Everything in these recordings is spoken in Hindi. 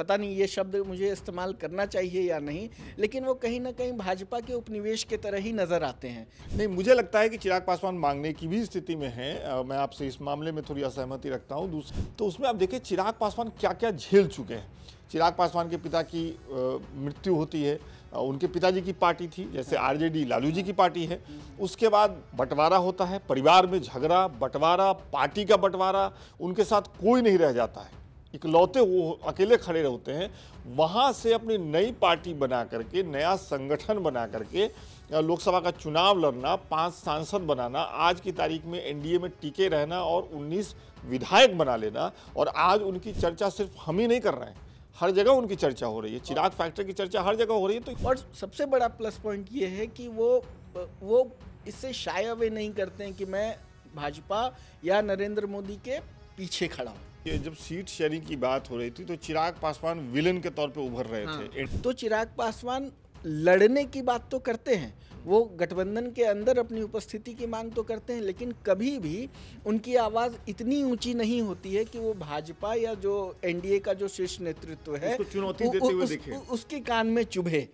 पता नहीं ये शब्द मुझे इस्तेमाल करना चाहिए या नहीं, लेकिन वो कहीं ना कहीं भाजपा के उपनिवेश के तरह ही नजर आते हैं। नहीं, मुझे लगता है कि चिराग पासवान मांगने की भी स्थिति में है। मैं आपसे इस मामले में थोड़ी असहमति रखता हूँ। तो उसमें आप देखिए चिराग पासवान क्या क्या झेल चुके हैं। चिराग पासवान के पिता की मृत्यु होती है, उनके पिताजी की पार्टी थी, जैसे आरजेडी लालू जी की पार्टी है। उसके बाद बंटवारा होता है, परिवार में झगड़ा, बंटवारा, पार्टी का बंटवारा, उनके साथ कोई नहीं रह जाता है, इकलौते वो अकेले खड़े होते हैं। वहाँ से अपनी नई पार्टी बना करके, नया संगठन बना करके लोकसभा का चुनाव लड़ना, 5 सांसद बनाना, आज की तारीख में एनडीए में टिके रहना और 19 विधायक बना लेना। और आज उनकी चर्चा सिर्फ हम ही नहीं कर रहे हैं, हर जगह उनकी चर्चा हो रही है। चिराग फैक्टर की चर्चा हर जगह हो रही है। तो और सबसे बड़ा प्लस पॉइंट ये है कि वो इससे शाय अवे नहीं करते हैं कि मैं भाजपा या नरेंद्र मोदी के पीछे खड़ा हूँ। ये जब सीट शेयरिंग की बात हो रही थी तो चिराग पासवान विलन के तौर पे उभर रहे थे। तो चिराग पासवान लड़ने की बात तो करते हैं, वो गठबंधन के अंदर अपनी उपस्थिति की मांग तो करते हैं, लेकिन कभी भी उनकी आवाज़ इतनी ऊंची नहीं होती है कि वो भाजपा या जो एनडीए का जो शीर्ष नेतृत्व है उसको चुनौती देते हुए दिखे, उसके कान में चुभे।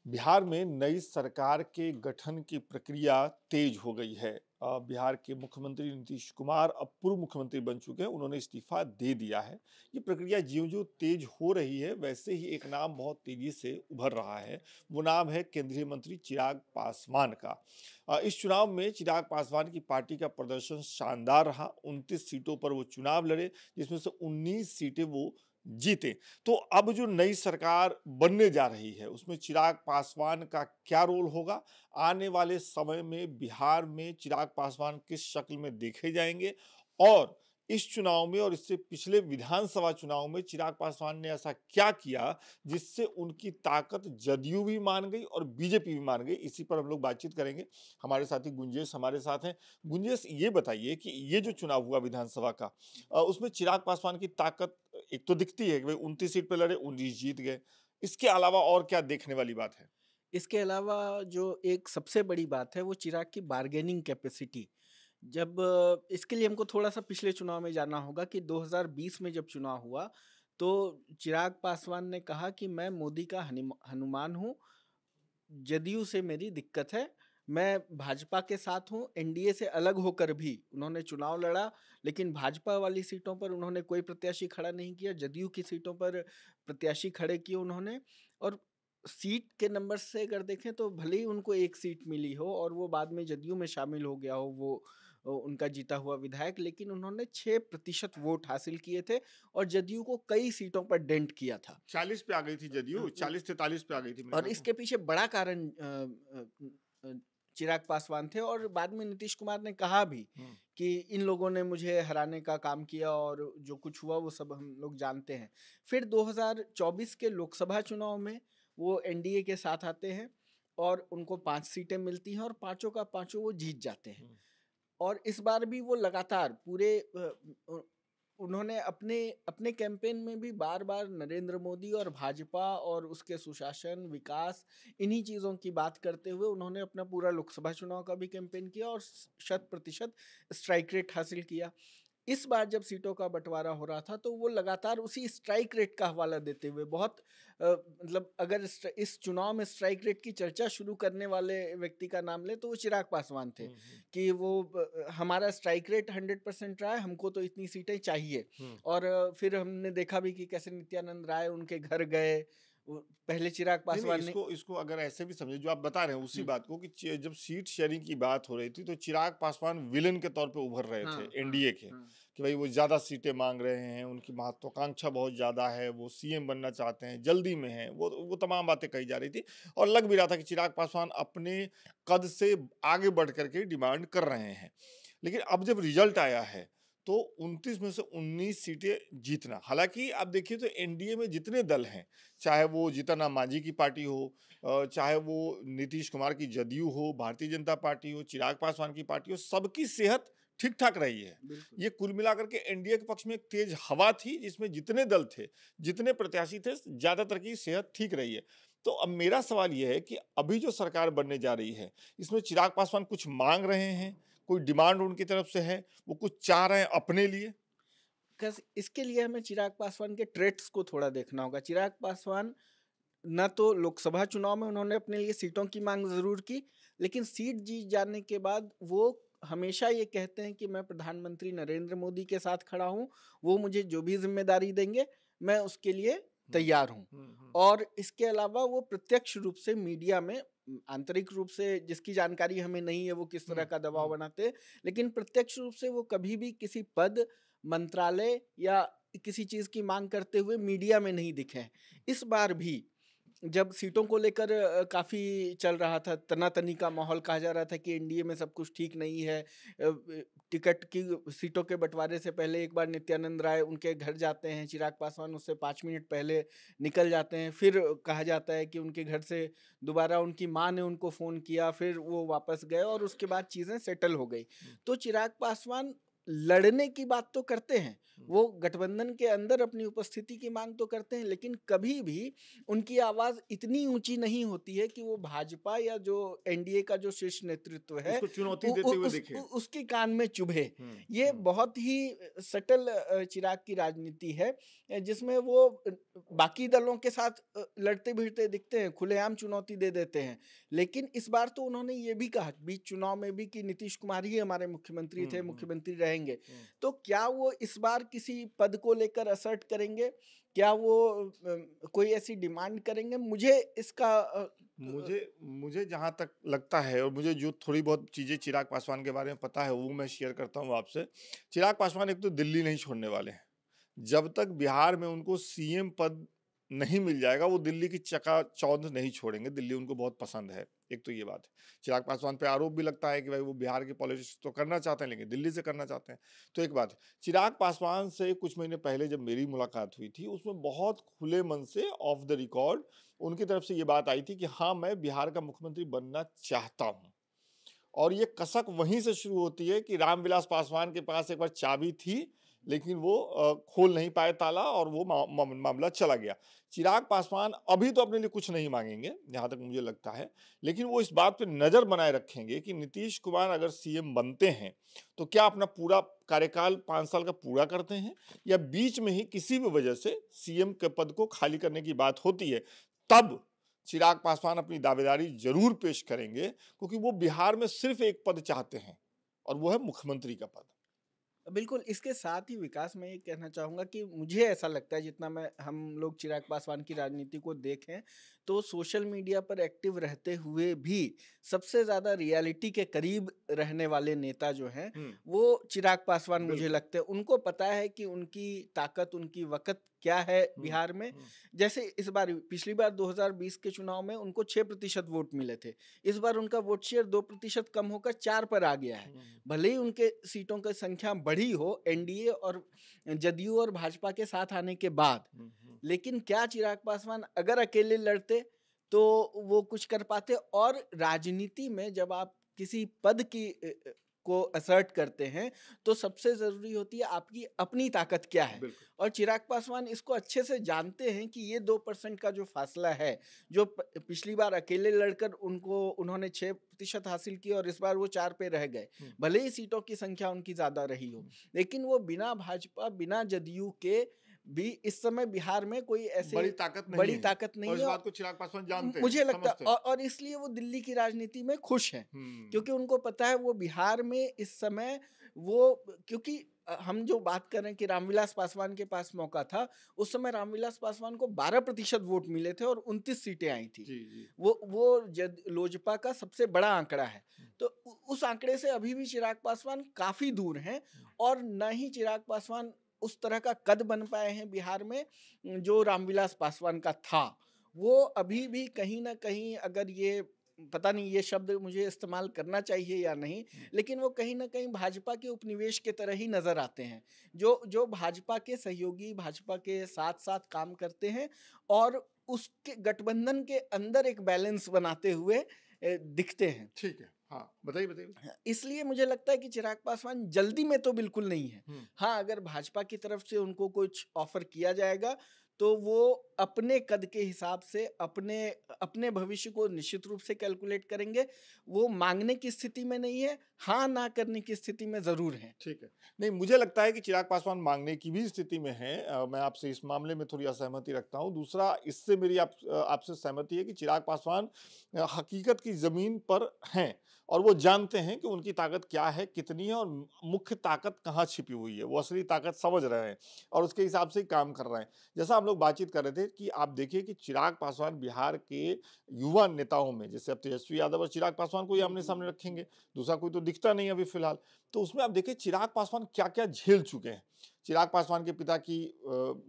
बिहार में नई सरकार के गठन की प्रक्रिया तेज हो गई है। बिहार के मुख्यमंत्री नीतीश कुमार अब पूर्व मुख्यमंत्री बन चुके हैं, उन्होंने इस्तीफा दे दिया है। ये प्रक्रिया ज्यों-ज्यों तेज हो रही है वैसे ही एक नाम बहुत तेजी से उभर रहा है। वो नाम है केंद्रीय मंत्री चिराग पासवान का। इस चुनाव में चिराग पासवान की पार्टी का प्रदर्शन शानदार रहा। 29 सीटों पर वो चुनाव लड़े, जिसमें से 19 सीटें वो जीते। तो अब जो नई सरकार बनने जा रही है उसमें चिराग पासवान का क्या रोल होगा, आने वाले समय में बिहार में चिराग पासवान किस शक्ल में देखे जाएंगे, और इस चुनाव में और इससे पिछले विधानसभा चुनाव में चिराग पासवान ने ऐसा क्या किया जिससे उनकी ताकत जदयू भी मान गई और बीजेपी भी मान गई, इसी पर हम लोग बातचीत करेंगे। हमारे साथी गुंजेश हमारे साथ हैं। गुंजेश, ये बताइए कि ये जो चुनाव हुआ विधानसभा का, उसमें चिराग पासवान की ताकत एक तो दिखती है कि भाई 29 सीट पे लड़े, 19 जीत गए। इसके अलावा और क्या देखने वाली बात है? इसके अलावा जो एक सबसे बड़ी बात है वो चिराग की बार्गेनिंग कैपेसिटी। जब इसके लिए हमको थोड़ा-सा पिछले चुनाव में जाना होगा कि 2020 में जब चुनाव हुआ, तो चिराग पासवान ने कहा कि मैं मोदी का हनुमान हूँ, जदयू से मेरी दिक्कत है, मैं भाजपा के साथ हूँ। एनडीए से अलग होकर भी उन्होंने चुनाव लड़ा, लेकिन भाजपा वाली सीटों पर उन्होंने कोई प्रत्याशी खड़ा नहीं किया, जदयू की सीटों पर प्रत्याशी खड़े किए उन्होंने। और सीट के नंबर से अगर देखें तो भले ही उनको 1 सीट मिली हो और वो बाद में जदयू में शामिल हो गया हो वो उनका जीता हुआ विधायक, लेकिन उन्होंने 6% वोट हासिल किए थे और जदयू को कई सीटों पर डेंट किया था। 40 पे आ गई थी जदयू, 40-43 पे आ गई थी मेरे और ख्याल से। इसके पीछे बड़ा कारण चिराग पासवान थे, और बाद में नीतीश कुमार ने कहा भी कि इन लोगों ने मुझे हराने का काम किया और जो कुछ हुआ वो सब हम लोग जानते हैं। फिर 2024 के लोकसभा चुनाव में वो एनडीए के साथ आते हैं और उनको 5 सीटें मिलती हैं और पांचों का पांचों वो जीत जाते हैं। और इस बार भी वो लगातार पूरे उन्होंने अपने अपने कैंपेन में भी बार-बार नरेंद्र मोदी और भाजपा और उसके सुशासन, विकास, इन्हीं चीज़ों की बात करते हुए उन्होंने अपना पूरा लोकसभा चुनाव का भी कैंपेन किया और 100% स्ट्राइक रेट हासिल किया। इस बार जब सीटों का बंटवारा हो रहा था तो वो लगातार उसी स्ट्राइक रेट का हवाला देते हुए बहुत मतलब अगर इस चुनाव में स्ट्राइक रेट की चर्चा शुरू करने वाले व्यक्ति का नाम ले तो वो चिराग पासवान थे कि वो हमारा स्ट्राइक रेट 100% रहा है, हमको तो इतनी सीटें चाहिए। और फिर हमने देखा भी कि कैसे नित्यानंद राय उनके घर गए, पहले चिराग नहीं, पासवान ने इसको अगर ऐसे भी समझे जो आप बता रहे हैं उसी बात को, कि जब सीट शेयरिंग की बात हो रही थी तो चिराग पासवान विलन के तौर पे उभर रहे थे एनडीए के, कि भाई वो ज्यादा सीटें मांग रहे हैं, उनकी महत्वाकांक्षा बहुत ज्यादा है, वो सीएम बनना चाहते हैं, जल्दी में हैं, वो तमाम बातें कही जा रही थी। और लग भी रहा था कि चिराग पासवान अपने कद से आगे बढ़ करके डिमांड कर रहे हैं। लेकिन अब जब रिजल्ट आया है तो 29 में से 19 सीटें जीतना, हालांकि आप देखिए तो एनडीए में जितने दल हैं, चाहे वो जीतन राम मांझी की पार्टी हो, चाहे वो नीतीश कुमार की जदयू हो, भारतीय जनता पार्टी हो, चिराग पासवान की पार्टी हो, सबकी सेहत ठीक ठाक रही है। ये कुल मिलाकर के एनडीए के पक्ष में एक तेज हवा थी, जिसमें जितने दल थे, जितने प्रत्याशी थे, ज्यादातर की सेहत ठीक रही है। तो अब मेरा सवाल यह है कि अभी जो सरकार बनने जा रही है इसमें चिराग पासवान कुछ मांग रहे हैं, कोई डिमांड उनकी तरफ से है, वो कुछ चाह रहे हैं अपने लिए? इसके लिए हमें चिराग पासवान के ट्रेड्स को थोड़ा देखना होगा। चिराग पासवान न तो लोकसभा चुनाव में उन्होंने अपने लिए सीटों की मांग जरूर की, लेकिन सीट जीत जाने के बाद वो हमेशा ये कहते हैं कि मैं प्रधानमंत्री नरेंद्र मोदी के साथ खड़ा हूँ, वो मुझे जो भी जिम्मेदारी देंगे मैं उसके लिए तैयार हूँ। और इसके अलावा वो प्रत्यक्ष रूप से मीडिया में, आंतरिक रूप से जिसकी जानकारी हमें नहीं है वो किस तरह का दबाव बनाते हैं, लेकिन प्रत्यक्ष रूप से वो कभी भी किसी पद, मंत्रालय या किसी चीज की मांग करते हुए मीडिया में नहीं दिखे हैं। इस बार भी जब सीटों को लेकर काफी चल रहा था, तनातनी का माहौल, कहा जा रहा था कि एनडीए में सब कुछ ठीक नहीं है, टिकट की सीटों के बंटवारे से पहले एक बार नित्यानंद राय उनके घर जाते हैं, चिराग पासवान उससे 5 मिनट पहले निकल जाते हैं, फिर कहा जाता है कि उनके घर से दोबारा उनकी माँ ने उनको फोन किया, फिर वो वापस गए और उसके बाद चीजें सेटल हो गई। तो चिराग पासवान लड़ने की बात तो करते हैं, वो गठबंधन के अंदर अपनी उपस्थिति की मांग तो करते हैं, लेकिन कभी भी उनकी आवाज इतनी ऊंची नहीं होती है कि वो भाजपा या जो एनडीए का जो शीर्ष नेतृत्व है उसको चुनौती देते हुए दिखे, उसके कान में चुभे। ये बहुत ही सटल चिराग की राजनीति है, जिसमें वो बाकी दलों के साथ लड़ते भिड़ते दिखते हैं, खुलेआम चुनौती दे देते हैं, लेकिन इस बार तो उन्होंने ये भी कहा बीच चुनाव में भी कि नीतीश कुमार ही हमारे मुख्यमंत्री थे, मुख्यमंत्री रहेंगे। तो क्या वो इस बार किसी पद को लेकर असर्ट करेंगे, क्या वो कोई ऐसी डिमांड करेंगे? मुझे इसका मुझे जहां तक लगता है और मुझे जो थोड़ी बहुत चीजें चिराग पासवान के बारे में पता है वो मैं शेयर करता हूं आपसे। चिराग पासवान एक तो दिल्ली नहीं छोड़ने वाले हैं। जब तक बिहार में उनको सीएम पद नहीं मिल जाएगा वो दिल्ली की चकाचौंध नहीं छोड़ेंगे। दिल्ली उनको बहुत पसंद है, एक तो ये बात है। चिराग पासवान पे आरोप भी लगता है कि भाई वो बिहार की पॉलिटिक्स तो करना चाहते हैं लेकिन दिल्ली से करना चाहते हैं, तो एक बात है। चिराग पासवान से कुछ महीने पहले जब मेरी मुलाकात हुई थी उसमें बहुत खुले मन से ऑफ द रिकॉर्ड उनकी तरफ से ये बात आई थी कि हाँ मैं बिहार का मुख्यमंत्री बनना चाहता हूँ। और ये कसक वहीं से शुरू होती है कि रामविलास पासवान के पास एक बार चाबी थी लेकिन वो खोल नहीं पाए ताला और वो मामला चला गया। चिराग पासवान अभी तो अपने लिए कुछ नहीं मांगेंगे जहां तक मुझे लगता है, लेकिन वो इस बात पे नजर बनाए रखेंगे कि नीतीश कुमार अगर सीएम बनते हैं तो क्या अपना पूरा कार्यकाल 5 साल का पूरा करते हैं या बीच में ही किसी भी वजह से सीएम के पद को खाली करने की बात होती है, तब चिराग पासवान अपनी दावेदारी जरूर पेश करेंगे, क्योंकि वो बिहार में सिर्फ एक पद चाहते हैं और वो है मुख्यमंत्री का पद। बिल्कुल, इसके साथ ही विकास मैं ये कहना चाहूँगा कि मुझे ऐसा लगता है, जितना मैं हम लोग चिराग पासवान की राजनीति को देखें, तो सोशल मीडिया पर एक्टिव रहते हुए भी सबसे ज़्यादा रियलिटी के करीब रहने वाले नेता जो हैं, वो चिराग पासवान मुझे लगते हैं। उनको पता है कि उनकी ताकत, उनकी वक़्त क्या है बिहार में। जैसे इस बार, पिछली बार 2020 के चुनाव में उनको 6% वोट मिले थे। इस बार उनका वोट शेयर 2% कम होकर 4 पर आ गया है। भले ही उनके सीटों की संख्या बढ़ी हो एनडीए और जदयू और भाजपा के साथ आने के बाद, लेकिन क्या चिराग पासवान अगर अकेले लड़ते तो वो कुछ कर पाते? और राजनीति में जब आप किसी पद की को असर्ट करते हैं तो सबसे जरूरी होती है आपकी अपनी ताकत क्या है। और चिराग पासवान इसको अच्छे से जानते हैं कि ये 2% का जो फासला है, जो पिछली बार अकेले लड़कर उन्होंने 6% हासिल किया और इस बार वो 4 पे रह गए, भले ही सीटों की संख्या उनकी ज्यादा रही हो, लेकिन वो बिना भाजपा, बिना जदयू के भी इस समय बिहार में कोई ऐसे बड़ी ताकत नहीं और इस है। बात को चिराग पासवान जानते हैं, मुझे लगता है, और इसलिए वो दिल्ली की राजनीति में खुश हैं, क्योंकि उनको पता है वो बिहार में इस समय वो, क्योंकि हम जो बात कर रहे हैं कि रामविलास पासवान के पास मौका था, उस समय रामविलास पासवान को 12% वोट मिले थे और 29 सीटें आई थी। वो लोजपा का सबसे बड़ा आंकड़ा है। तो उस आंकड़े से अभी भी चिराग पासवान काफी दूर हैं, और न ही चिराग पासवान उस तरह का कद बन पाए हैं बिहार में जो रामविलास पासवान का था। वो अभी भी कहीं ना कहीं, अगर ये पता नहीं ये शब्द मुझे इस्तेमाल करना चाहिए या नहीं, लेकिन वो कहीं ना कहीं भाजपा के उपनिवेश के तरह ही नजर आते हैं, जो भाजपा के सहयोगी, भाजपा के साथ साथ काम करते हैं और उसके गठबंधन के अंदर एक बैलेंस बनाते हुए दिखते हैं। ठीक है, हाँ बताइए। इसलिए मुझे लगता है कि चिराग पासवान जल्दी में तो बिल्कुल नहीं है। हाँ, अगर भाजपा की तरफ से उनको कुछ ऑफर किया जाएगा तो वो अपने कद के हिसाब से अपने अपने भविष्य को निश्चित रूप से कैलकुलेट करेंगे। वो मांगने की स्थिति में नहीं है, हाँ ना करने की स्थिति में जरूर है। ठीक है। नहीं, मुझे लगता है कि चिराग पासवान मांगने की भी स्थिति में है। मैं आपसे इस मामले में थोड़ी असहमति रखता हूँ। दूसरा, इससे मेरी आपसे सहमति है कि चिराग पासवान हकीकत की ज़मीन पर हैं और वो जानते हैं कि उनकी ताकत क्या है, कितनी है और मुख्य ताकत कहाँ छिपी हुई है। वो असली ताकत समझ रहे हैं और उसके हिसाब से ही काम कर रहे हैं। जैसा हम लोग बातचीत कर रहे थे कि आप देखिए कि चिराग पासवान बिहार के युवा नेताओं में, जैसे अब तेजस्वी यादव और चिराग पासवान को ही आमने-सामने रखेंगे, दूसरा कोई तो दिखता नहीं अभी फिलहाल। तो उसमें आप देखिए चिराग पासवान क्या-क्या झेल चुके हैं। चिराग पासवान के पिता की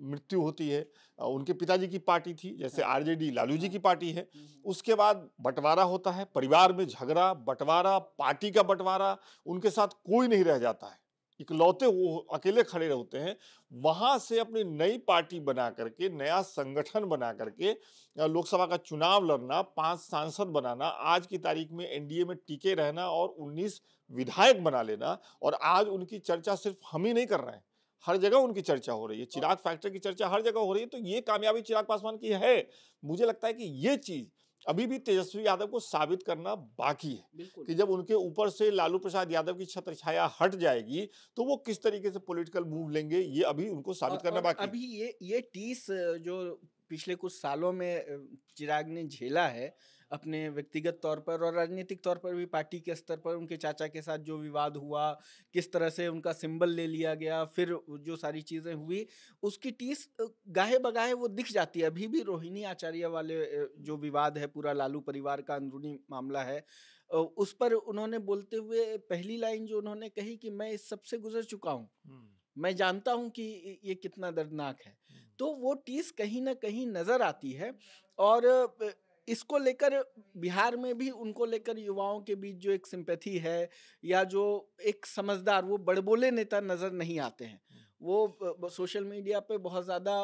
मृत्यु होती है। उनके पिताजी की पार्टी थी, जैसे आरजेडी लालू जी की पार्टी है। उसके बाद बँटवारा होता है, परिवार में झगड़ा, बँटवारा, पार्टी का बँटवारा, उनके साथ कोई नहीं रह जाता है। इकलौते वो अकेले खड़े होते हैं। वहाँ से अपनी नई पार्टी बना करके, नया संगठन बना करके लोकसभा का चुनाव लड़ना, 5 सांसद बनाना, आज की तारीख में एनडीए में टिके रहना और 19 विधायक बना लेना और आज उनकी चर्चा सिर्फ हम ही नहीं कर रहे हैं, हर जगह उनकी चर्चा हो रही है। चिराग फैक्टर की चर्चा हर जगह हो रही है, तो ये कामयाबी चिराग पासवान की है। मुझे लगता है कि ये चीज़ अभी भी तेजस्वी यादव को साबित करना बाकी है कि जब उनके ऊपर से लालू प्रसाद यादव की छत्र छाया हट जाएगी, तो वो किस तरीके से पॉलिटिकल मूव लेंगे, ये अभी उनको साबित करना और बाकी है। अभी ये टीस जो पिछले कुछ सालों में चिराग ने झेला है अपने व्यक्तिगत तौर पर और राजनीतिक तौर पर भी, पार्टी के स्तर पर उनके चाचा के साथ जो विवाद हुआ, किस तरह से उनका सिंबल ले लिया गया, फिर जो सारी चीजें हुई, उसकी टीस गाहे बगाहे वो दिख जाती है। अभी भी रोहिणी आचार्य वाले जो विवाद है, पूरा लालू परिवार का अंदरूनी मामला है, उस पर उन्होंने बोलते हुए पहली लाइन जो उन्होंने कही कि मैं इस सब से गुजर चुका हूँ, मैं जानता हूं कि ये कितना दर्दनाक है। तो वो टीस कहीं ना कहीं नजर आती है। और इसको लेकर बिहार में भी उनको लेकर युवाओं के बीच जो एक सिंपैथी है, या जो एक समझदार, वो बड़बोले नेता नजर नहीं आते हैं। वो सोशल मीडिया पे बहुत ज्यादा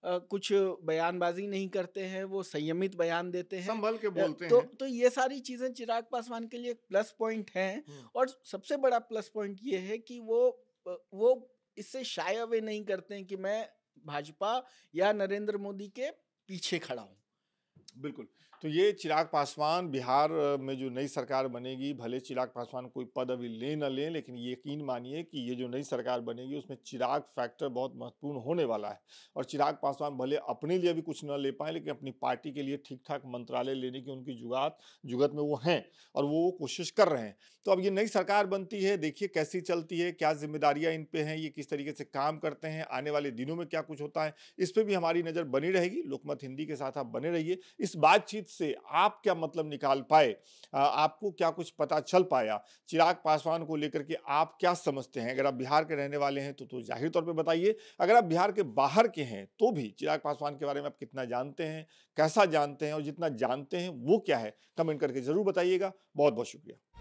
कुछ बयानबाजी नहीं करते हैं, वो संयमित बयान देते हैं। संभल के बोलते तो हैं। तो ये सारी चीजें चिराग पासवान के लिए एक प्लस पॉइंट हैं। और सबसे बड़ा प्लस पॉइंट ये है कि वो इससे शाय अवे नहीं करते हैं कि मैं भाजपा या नरेंद्र मोदी के पीछे खड़ा हूं। बिल्कुल। तो ये चिराग पासवान बिहार में जो नई सरकार बनेगी, भले चिराग पासवान कोई पद अभी लें न लें, लेकिन यकीन मानिए कि ये जो नई सरकार बनेगी उसमें चिराग फैक्टर बहुत महत्वपूर्ण होने वाला है। और चिराग पासवान भले अपने लिए भी कुछ न ले पाएँ, लेकिन अपनी पार्टी के लिए ठीक-ठाक मंत्रालय लेने की उनकी जुगत में वो हैं और वो कोशिश कर रहे हैं। तो अब ये नई सरकार बनती है, देखिए कैसी चलती है, क्या ज़िम्मेदारियाँ इन पे हैं, ये किस तरीके से काम करते हैं, आने वाले दिनों में क्या कुछ होता है, इस पे भी हमारी नज़र बनी रहेगी। लोकमत हिंदी के साथ आप बने रहिए। इस बातचीत से आप क्या मतलब निकाल पाए, आपको क्या कुछ पता चल पाया, चिराग पासवान को लेकर के आप क्या समझते हैं? अगर आप बिहार के रहने वाले हैं तो जाहिर तौर पे बताइए। अगर आप बिहार के बाहर के हैं तो भी चिराग पासवान के बारे में आप कितना जानते हैं, कैसा जानते हैं और जितना जानते हैं वो क्या है, कमेंट करके ज़रूर बताइएगा। बहुत-बहुत शुक्रिया।